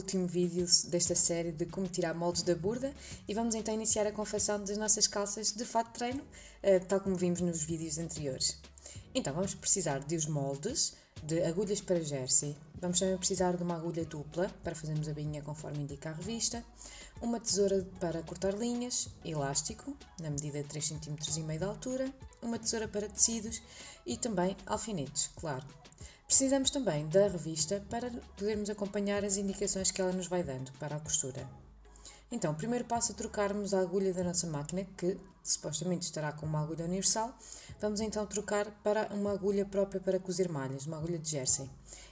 último vídeo desta série de como tirar moldes da burda e vamos então iniciar a confecção das nossas calças de fato de treino, tal como vimos nos vídeos anteriores. Então vamos precisar de os moldes, de agulhas para jersey, vamos também precisar de uma agulha dupla para fazermos a bainha conforme indica a revista, uma tesoura para cortar linhas, elástico, na medida de 3,5 cm de altura, uma tesoura para tecidos e também alfinetes, claro. Precisamos também da revista para podermos acompanhar as indicações que ela nos vai dando para a costura. Então, o primeiro passo é trocarmos a agulha da nossa máquina, que supostamente estará com uma agulha universal. Vamos então trocar para uma agulha própria para cozer malhas, uma agulha de jersey.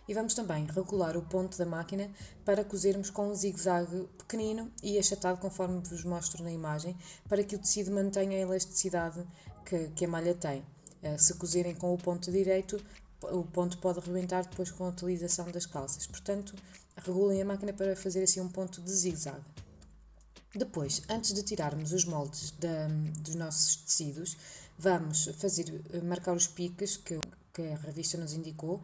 E vamos também regular o ponto da máquina para cozermos com um zigue-zague pequenino e achatado conforme vos mostro na imagem, para que o tecido mantenha a elasticidade que a malha tem. Se cozerem com o ponto direito, o ponto pode rebentar depois com a utilização das calças. Portanto, regulem a máquina para fazer assim um ponto de zigue-zague. Depois, antes de tirarmos os moldes dos nossos tecidos, vamos marcar os piques que a revista nos indicou.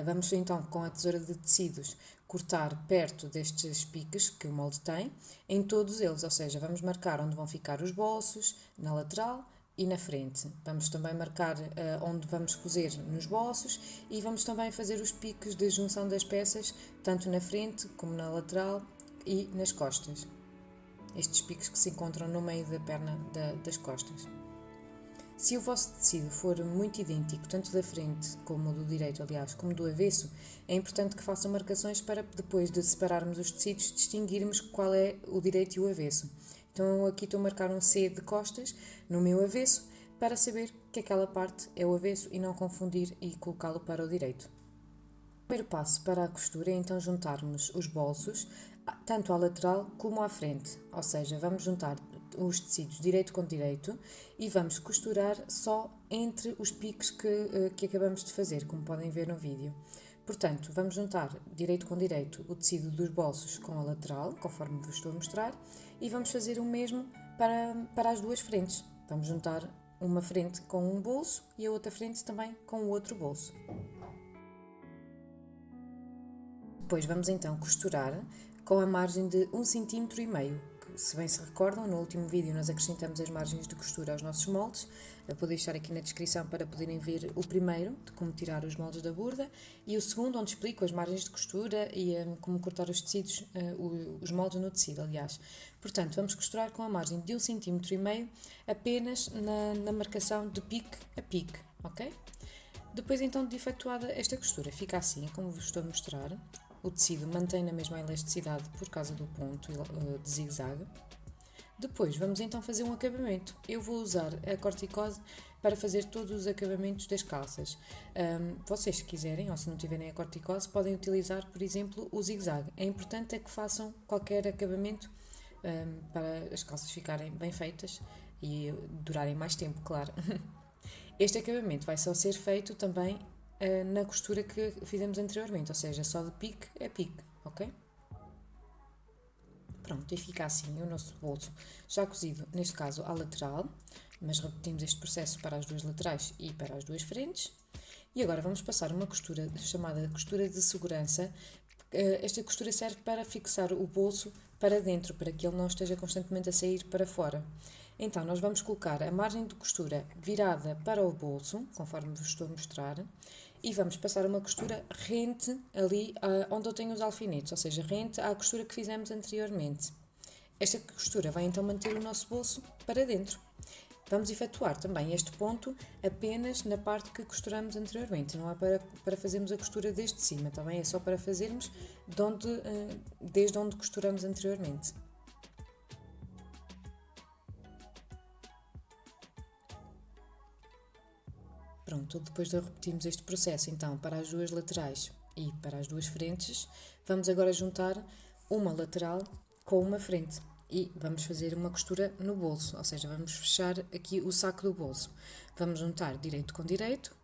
Vamos então, com a tesoura de tecidos, cortar perto destes piques que o molde tem, em todos eles, ou seja, vamos marcar onde vão ficar os bolsos, na lateral e na frente. Vamos também marcar onde vamos cozer nos bolsos e vamos também fazer os piques de junção das peças, tanto na frente como na lateral e nas costas. Estes piques que se encontram no meio da perna das costas. Se o vosso tecido for muito idêntico, tanto da frente como do direito, aliás, como do avesso, é importante que façam marcações para depois de separarmos os tecidos, distinguirmos qual é o direito e o avesso. Então aqui estou a marcar um C de costas no meu avesso para saber que aquela parte é o avesso e não confundir e colocá-lo para o direito. O primeiro passo para a costura é então juntarmos os bolsos tanto à lateral como à frente, ou seja, vamos juntar os tecidos direito com direito e vamos costurar só entre os piques que acabamos de fazer, como podem ver no vídeo. Portanto, vamos juntar direito com direito o tecido dos bolsos com a lateral, conforme vos estou a mostrar, e vamos fazer o mesmo para as duas frentes. Vamos juntar uma frente com um bolso e a outra frente também com o outro bolso. Depois vamos então costurar com a margem de 1,5 cm. Se bem se recordam, no último vídeo nós acrescentamos as margens de costura aos nossos moldes. Eu vou deixar aqui na descrição para poderem ver o primeiro, de como tirar os moldes da burda, e o segundo, onde explico as margens de costura e como cortar os tecidos, os moldes no tecido, aliás. Portanto, vamos costurar com a margem de 1,5 cm apenas na marcação de pique a pique, ok? Depois então de efetuada esta costura, fica assim, como vos estou a mostrar. O tecido mantém a mesma elasticidade por causa do ponto de zigue-zague. Depois vamos então fazer um acabamento. Eu vou usar a corticose para fazer todos os acabamentos das calças. Vocês, se quiserem, ou se não tiverem a corticose, podem utilizar, por exemplo, o zigue-zague. É importante que façam qualquer acabamento para as calças ficarem bem feitas e durarem mais tempo, claro. Este acabamento vai só ser feito também na costura que fizemos anteriormente, ou seja, só de pique a pique, ok? Pronto, e fica assim o nosso bolso já cozido, neste caso à lateral, mas repetimos este processo para as duas laterais e para as duas frentes. E agora vamos passar uma costura chamada costura de segurança. Esta costura serve para fixar o bolso para dentro, para que ele não esteja constantemente a sair para fora. Então, nós vamos colocar a margem de costura virada para o bolso, conforme vos estou a mostrar, e vamos passar uma costura rente ali onde eu tenho os alfinetes, ou seja, rente à costura que fizemos anteriormente. Esta costura vai então manter o nosso bolso para dentro. Vamos efetuar também este ponto apenas na parte que costuramos anteriormente, não é para fazermos a costura desde cima, também é só para fazermos desde onde costuramos anteriormente. Pronto, depois de repetirmos este processo então para as duas laterais e para as duas frentes, vamos agora juntar uma lateral com uma frente e vamos fazer uma costura no bolso, ou seja, vamos fechar aqui o saco do bolso. Vamos juntar direito com direito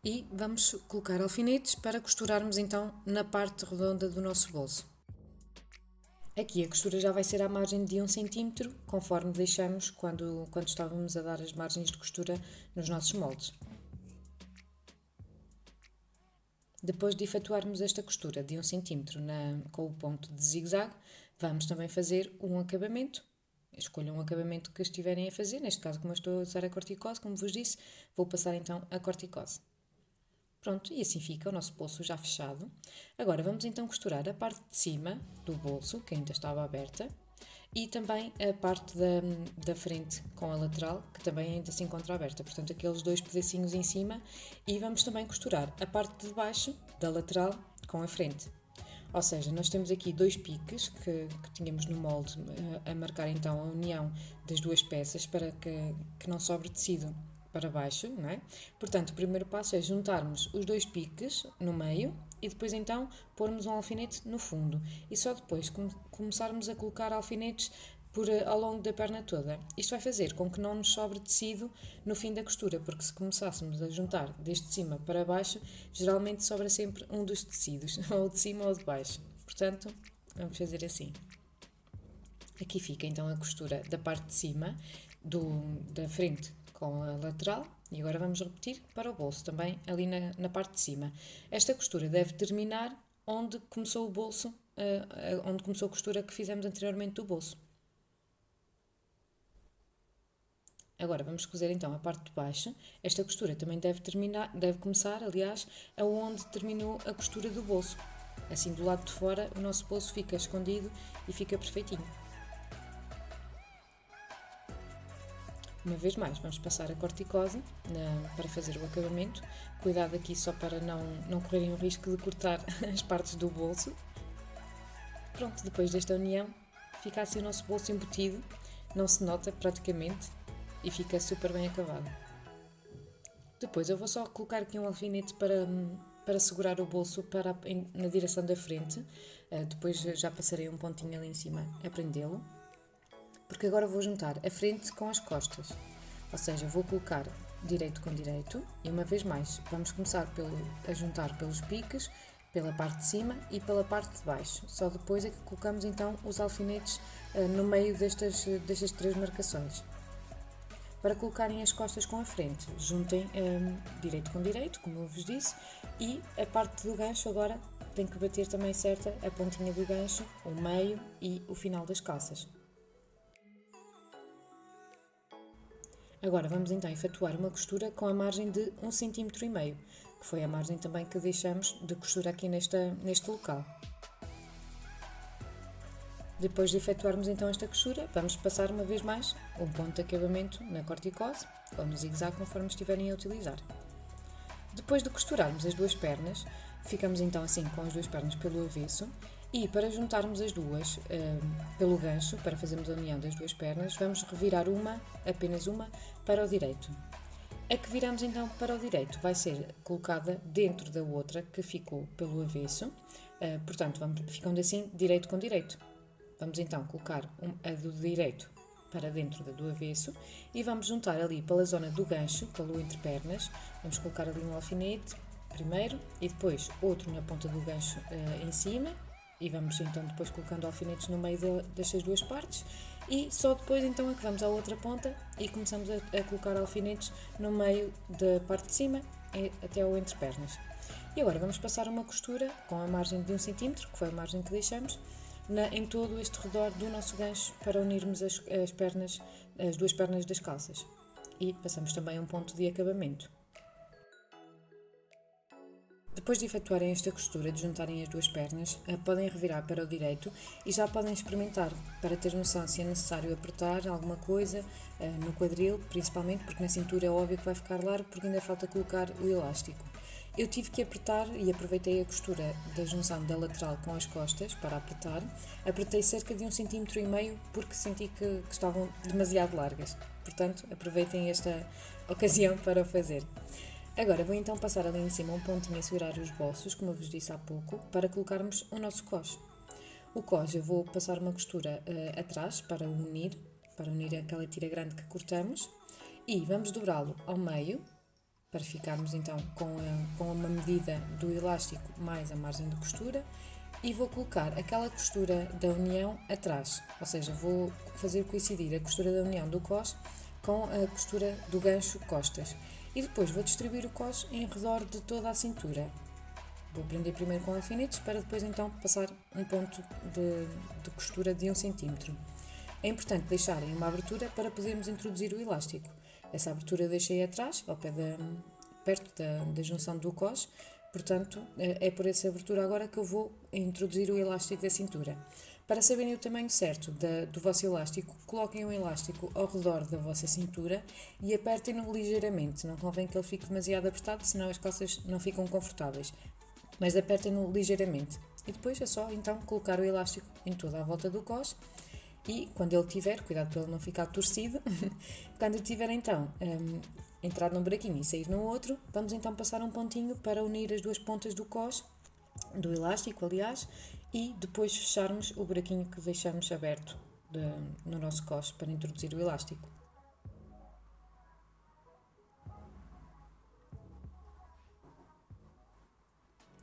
e vamos colocar alfinetes para costurarmos então na parte redonda do nosso bolso. Aqui a costura já vai ser à margem de 1 cm, conforme deixamos quando estávamos a dar as margens de costura nos nossos moldes. Depois de efetuarmos esta costura de 1 cm com o ponto de zigue-zague, vamos também fazer um acabamento. Escolham um acabamento que estiverem a fazer, neste caso, como eu estou a usar a corticose, como vos disse, vou passar então a corticose. Pronto, e assim fica o nosso bolso já fechado. Agora vamos então costurar a parte de cima do bolso, que ainda estava aberta, e também a parte da frente com a lateral, que também ainda se encontra aberta. Portanto, aqueles dois pedacinhos em cima, e vamos também costurar a parte de baixo da lateral com a frente. Ou seja, nós temos aqui dois piques que tínhamos no molde a marcar então a união das duas peças para que não sobre tecido para baixo, não é? Portanto, o primeiro passo é juntarmos os dois piques no meio e depois então pormos um alfinete no fundo e só depois começarmos a colocar alfinetes ao longo da perna toda. Isto vai fazer com que não nos sobre tecido no fim da costura, porque se começássemos a juntar desde cima para baixo, geralmente sobra sempre um dos tecidos, ou de cima ou de baixo. Portanto, vamos fazer assim. Aqui fica então a costura da parte de cima, da frente com a lateral, e agora vamos repetir para o bolso, também ali na parte de cima. Esta costura deve terminar onde começou o bolso, onde começou a costura que fizemos anteriormente do bolso. Agora vamos cozer então a parte de baixo. Esta costura também deve começar, aliás, aonde terminou a costura do bolso. Assim, do lado de fora, o nosso bolso fica escondido e fica perfeitinho. Uma vez mais, vamos passar a corticose para fazer o acabamento. Cuidado aqui só para não correrem o risco de cortar as partes do bolso. Pronto, depois desta união, fica assim o nosso bolso embutido. Não se nota praticamente e fica super bem acabado. Depois eu vou só colocar aqui um alfinete para segurar o bolso na direção da frente. Depois já passarei um pontinho ali em cima a prendê-lo. Porque agora vou juntar a frente com as costas. Ou seja, vou colocar direito com direito e uma vez mais vamos começar a juntar pelos piques, pela parte de cima e pela parte de baixo. Só depois é que colocamos então os alfinetes no meio destas três marcações. Para colocarem as costas com a frente, juntem direito com direito, como eu vos disse, e a parte do gancho agora tem que bater também certa a pontinha do gancho, o meio e o final das calças. Agora vamos então efetuar uma costura com a margem de 1,5 cm, que foi a margem também que deixamos de costura aqui neste local. Depois de efetuarmos então esta costura, vamos passar uma vez mais um ponto de acabamento na corticose ou no zigue-zague, conforme estiverem a utilizar. Depois de costurarmos as duas pernas, ficamos então assim com as duas pernas pelo avesso e para juntarmos as duas pelo gancho, para fazermos a união das duas pernas, vamos revirar apenas uma, para o direito. A que viramos então para o direito vai ser colocada dentro da outra que ficou pelo avesso, portanto ficando assim direito com direito. Vamos então colocar a do direito para dentro da do avesso e vamos juntar ali pela zona do gancho, pelo entrepernas, vamos colocar ali um alfinete primeiro e depois outro na ponta do gancho em cima e vamos então depois colocando alfinetes no meio destas duas partes e só depois então é que vamos à outra ponta e começamos a colocar alfinetes no meio da parte de cima até ao entrepernas. E agora vamos passar uma costura com a margem de 1 cm, que foi a margem que deixamos, em todo este redor do nosso gancho para unirmos as duas pernas das calças. E passamos também um ponto de acabamento. Depois de efetuarem esta costura, de juntarem as duas pernas, podem revirar para o direito e já podem experimentar para ter noção se é necessário apertar alguma coisa no quadril, principalmente porque na cintura é óbvio que vai ficar largo porque ainda falta colocar o elástico. Eu tive que apertar e aproveitei a costura da junção da lateral com as costas para apertar. Apertei cerca de 1,5 cm porque senti que estavam demasiado largas. Portanto, aproveitem esta ocasião para o fazer. Agora vou então passar ali em cima um pontinho a segurar os bolsos, como eu vos disse há pouco, para colocarmos o nosso cós. O cós eu vou passar uma costura atrás para unir aquela tira grande que cortamos e vamos dobrá-lo ao meio para ficarmos então com uma medida do elástico mais a margem de costura e vou colocar aquela costura da união atrás, ou seja, vou fazer coincidir a costura da união do cós com a costura do gancho costas. E depois vou distribuir o cós em redor de toda a cintura. Vou prender primeiro com alfinetes para depois então passar um ponto de costura de 1 cm. É importante deixarem uma abertura para podermos introduzir o elástico. Essa abertura deixei atrás, perto da junção do cós, portanto é por essa abertura agora que eu vou introduzir o elástico da cintura. Para saberem o tamanho certo do vosso elástico, coloquem o elástico ao redor da vossa cintura e apertem-no ligeiramente. Não convém que ele fique demasiado apertado, senão as calças não ficam confortáveis. Mas apertem-no ligeiramente. E depois é só então colocar o elástico em toda a volta do cós. E quando ele tiver, cuidado para ele não ficar torcido, quando ele tiver então entrado num buraquinho e sair no outro, vamos então passar um pontinho para unir as duas pontas do cós, do elástico aliás, e depois fecharmos o buraquinho que deixamos aberto no nosso cós para introduzir o elástico.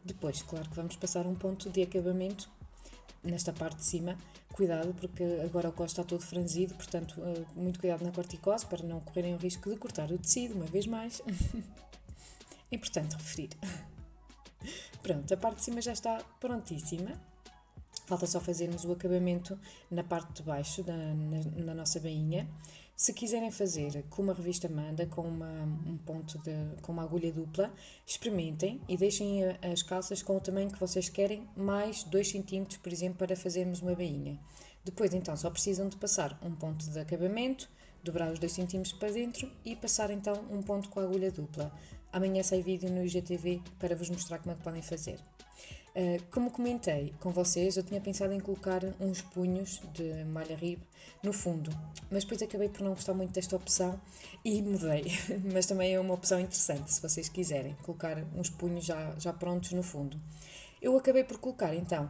Depois, claro que vamos passar um ponto de acabamento nesta parte de cima. Cuidado porque agora o cós está todo franzido, portanto muito cuidado na corticose para não correrem o risco de cortar o tecido, uma vez mais. É importante referir. Pronto, a parte de cima já está prontíssima. Falta só fazermos o acabamento na parte de baixo, na nossa bainha. Se quiserem fazer com uma revista Manda, com com uma agulha dupla, experimentem e deixem as calças com o tamanho que vocês querem, mais 2 cm, por exemplo, para fazermos uma bainha. Depois, então, só precisam de passar um ponto de acabamento, dobrar os 2 cm para dentro e passar, então, um ponto com a agulha dupla. Amanhã sai vídeo no IGTV para vos mostrar como é que podem fazer. Como comentei com vocês, eu tinha pensado em colocar uns punhos de malha ribe no fundo, mas depois acabei por não gostar muito desta opção e mudei. Mas também é uma opção interessante, se vocês quiserem, colocar uns punhos já prontos no fundo. Eu acabei por colocar então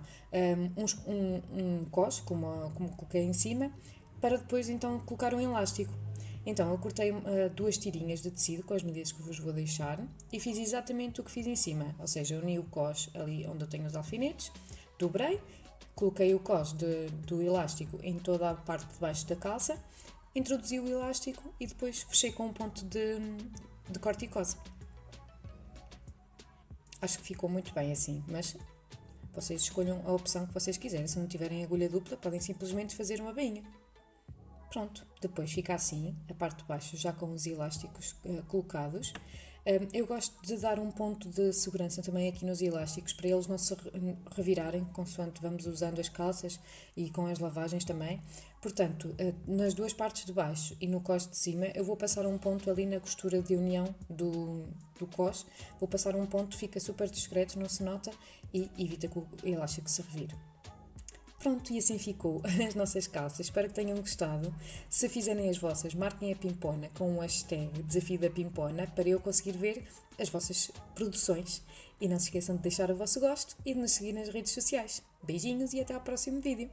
um cós, como coloquei em cima, para depois então colocar um elástico. Então eu cortei 2 tirinhas de tecido com as medidas que vos vou deixar e fiz exatamente o que fiz em cima, ou seja, uni o cós ali onde eu tenho os alfinetes, dobrei, coloquei o cós do elástico em toda a parte de baixo da calça, introduzi o elástico e depois fechei com um ponto de corticose. Acho que ficou muito bem assim, mas vocês escolham a opção que vocês quiserem. Se não tiverem agulha dupla, podem simplesmente fazer uma bainha. Pronto, depois fica assim, a parte de baixo já com os elásticos colocados. Eu gosto de dar um ponto de segurança também aqui nos elásticos, para eles não se revirarem consoante vamos usando as calças e com as lavagens também. Portanto, nas duas partes de baixo e no cós de cima, eu vou passar um ponto ali na costura de união do cós. Vou passar um ponto, fica super discreto, não se nota e evita que o elástico se revire. Pronto, e assim ficou as nossas calças. Espero que tenham gostado. Se fizerem as vossas, marquem a Pimpona com o hashtag Desafio da Pimpona para eu conseguir ver as vossas produções. E não se esqueçam de deixar o vosso gosto e de nos seguir nas redes sociais. Beijinhos e até ao próximo vídeo.